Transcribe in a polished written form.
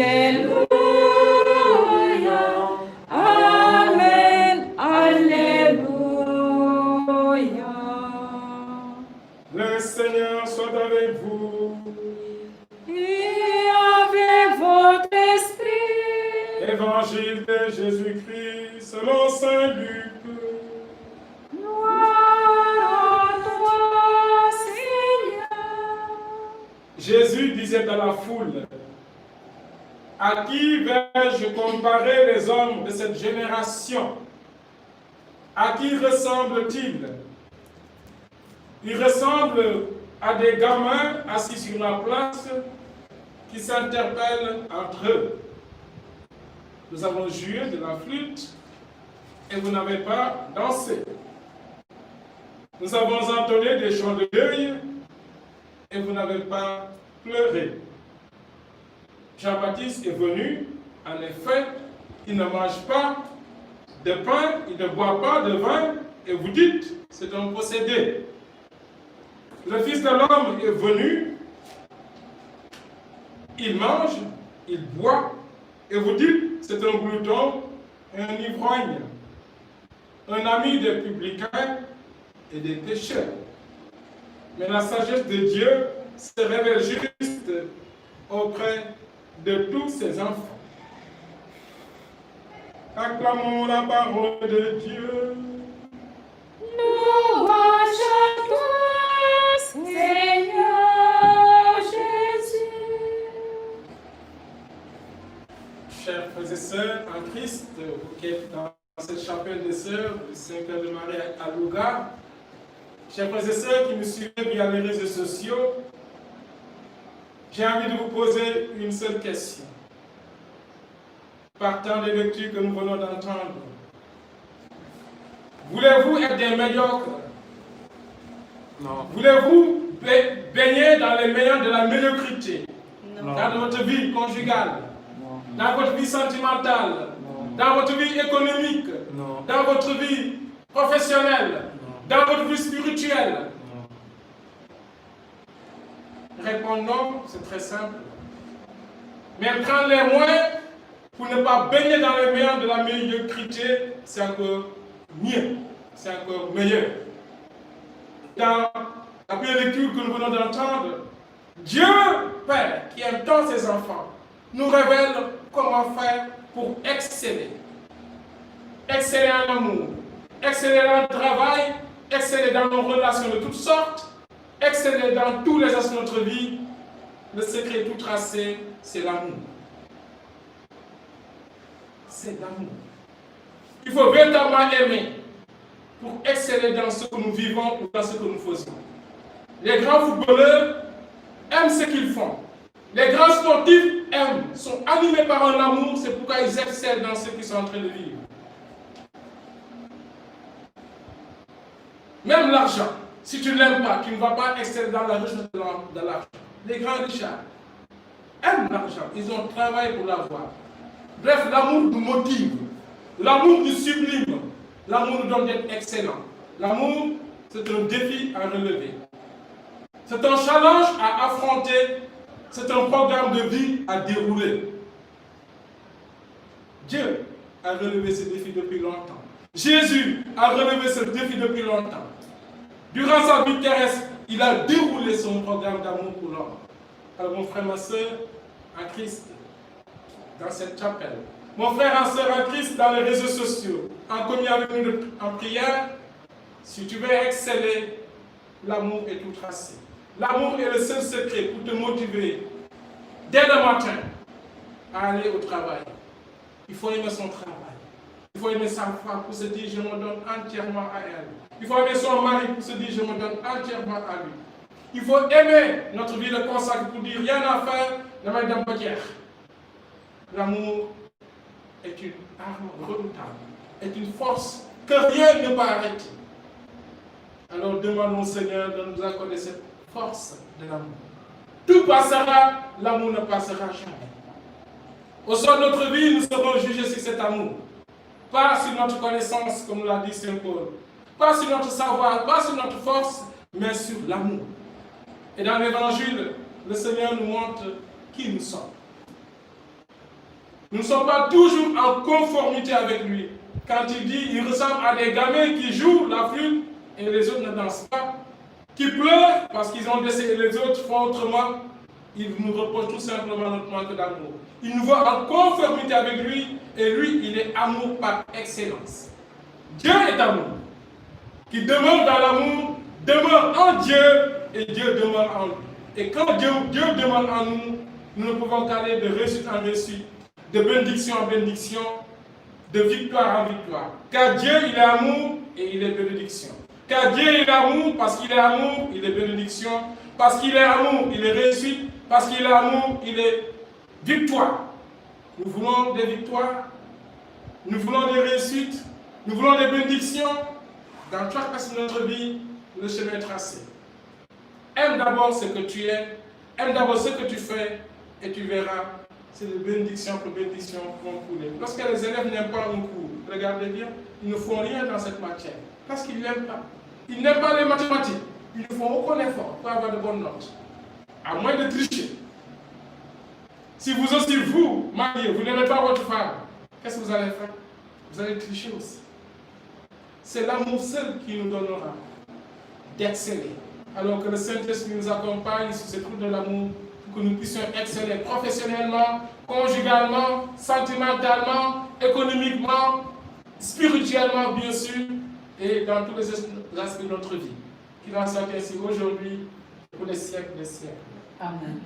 Amen. Alléluia. Le Seigneur soit avec vous. Et avec votre esprit. Évangile de Jésus-Christ selon saint Luc. Gloire à toi, Seigneur. Jésus disait à la foule: à qui vais-je comparer les hommes de cette génération? À qui ressemblent-ils? Ils ressemblent à des gamins assis sur la place qui s'interpellent entre eux. Nous avons joué de la flûte et vous n'avez pas dansé. Nous avons entonné des chants de deuil et vous n'avez pas pleuré. Jean-Baptiste est venu, en effet, il ne mange pas de pain, il ne boit pas de vin, et vous dites, c'est un possédé. Le Fils de l'homme est venu, il mange, il boit, et vous dites, c'est un glouton, un ivrogne, un ami des publicains et des pécheurs. Mais la sagesse de Dieu se révèle juste auprès de tous ses enfants. Acclamons la parole de Dieu. Louange à toi, Seigneur Jésus. Chers frères et sœurs en Christ, vous qui êtes dans cette chapelle des sœurs du Saint-Cœur de Marie à Louga, chers frères et sœurs qui me suivent via les réseaux sociaux, j'ai envie de vous poser une seule question. Partant des lectures que nous venons d'entendre, voulez-vous être des médiocres? Non. Voulez-vous baigner dans les meilleurs de la médiocrité? Non. Dans votre vie conjugale? Non. Dans votre vie sentimentale? Non. Dans votre vie économique? Non. Dans votre vie professionnelle? Non. Dans votre vie spirituelle? Non. Répondons, c'est très simple. Mais prendre les moyens pour ne pas baigner dans les meilleurs de la médiocrité, c'est encore mieux, c'est encore meilleur. Dans la première lecture que nous venons d'entendre, Dieu, Père, qui aime tant ses enfants, nous révèle comment faire pour exceller. Exceller en amour, exceller dans le travail, exceller dans nos relations de toutes sortes, exceller dans tous les aspects de notre vie. Le secret tout tracé, c'est l'amour. C'est l'amour. Il faut véritablement aimer pour exceller dans ce que nous vivons ou dans ce que nous faisons. Les grands footballeurs aiment ce qu'ils font. Les grands sportifs aiment, sont animés par un amour, c'est pourquoi ils excellent dans ce qu'ils sont en train de vivre. Même l'argent, si tu ne l'aimes pas, tu ne vas pas exceller dans la richesse de l'argent. Les grands richards aiment l'argent, ils ont travaillé pour l'avoir. Bref, l'amour nous motive, l'amour nous sublime, l'amour nous donne d'être excellent. L'amour, c'est un défi à relever. C'est un challenge à affronter, c'est un programme de vie à dérouler. Dieu a relevé ce défi depuis longtemps. Jésus a relevé ce défi depuis longtemps. Durant sa vie terrestre, il a déroulé son programme d'amour pour l'homme. Alors mon frère, ma soeur, en Christ, dans cette chapelle, mon frère et soeur en Christ, dans les réseaux sociaux, en communion avec nous en prière, si tu veux exceller, l'amour est tout tracé. L'amour est le seul secret pour te motiver dès le matin à aller au travail. Il faut aimer son travail. Il faut aimer sa femme pour se dire je me donne entièrement à elle. Il faut aimer son mari pour se dire je me donne entièrement à lui. Il faut aimer notre vie de consacre pour dire rien à faire, ne m'aide pas dire. L'amour est une arme redoutable, est une force que rien ne peut arrêter. Alors demandons au Seigneur de nous accorder cette force de l'amour. Tout passera, l'amour ne passera jamais. Au sein de notre vie, nous serons jugés sur cet amour. Pas sur notre connaissance, comme l'a dit Saint Paul. Pas sur notre savoir, pas sur notre force, mais sur l'amour. Et dans l'Évangile, le Seigneur nous montre qui nous sommes. Nous ne sommes pas toujours en conformité avec lui. Quand il dit, il ressemble à des gamins qui jouent la flûte et les autres ne dansent pas, qui pleurent parce qu'ils ont laissé et les autres font autrement. Il nous reproche tout simplement notre manque d'amour. Il nous voit en conformité avec lui et lui, il est amour par excellence. Dieu est amour. Qui demeure dans l'amour, demeure en Dieu et Dieu demeure en lui. Et quand Dieu demeure en nous, nous ne pouvons qu'aller de réussite en réussite, de bénédiction en bénédiction, de victoire en victoire. Car Dieu, il est amour et il est bénédiction. Car Dieu, il est amour, parce qu'il est amour, il est bénédiction. Parce qu'il est amour, il est réussite. Parce qu'il est amour, il est victoire. Nous voulons des victoires, nous voulons des réussites, nous voulons des bénédictions. Dans chaque aspect de notre vie, le chemin est tracé. Aime d'abord ce que tu es, aime d'abord ce que tu fais, et tu verras, c'est de bénédiction pour bénédiction vont couler. Lorsque les élèves n'aiment pas un cours, regardez bien, ils ne font rien dans cette matière, parce qu'ils n'aiment pas. Ils n'aiment pas les mathématiques, ils ne font aucun effort pour avoir de bonnes notes, à moins de tricher. Si vous aussi, vous, mariés, vous n'aimez pas votre femme, qu'est-ce que vous allez faire? Vous allez tricher aussi. C'est l'amour seul qui nous donnera d'exceller. Alors que le Saint-Esprit nous accompagne sur cette route de l'amour pour que nous puissions exceller professionnellement, conjugalement, sentimentalement, économiquement, spirituellement bien sûr, et dans tous les aspects de notre vie. Qu'il en soit ainsi aujourd'hui pour les siècles des siècles. Amen.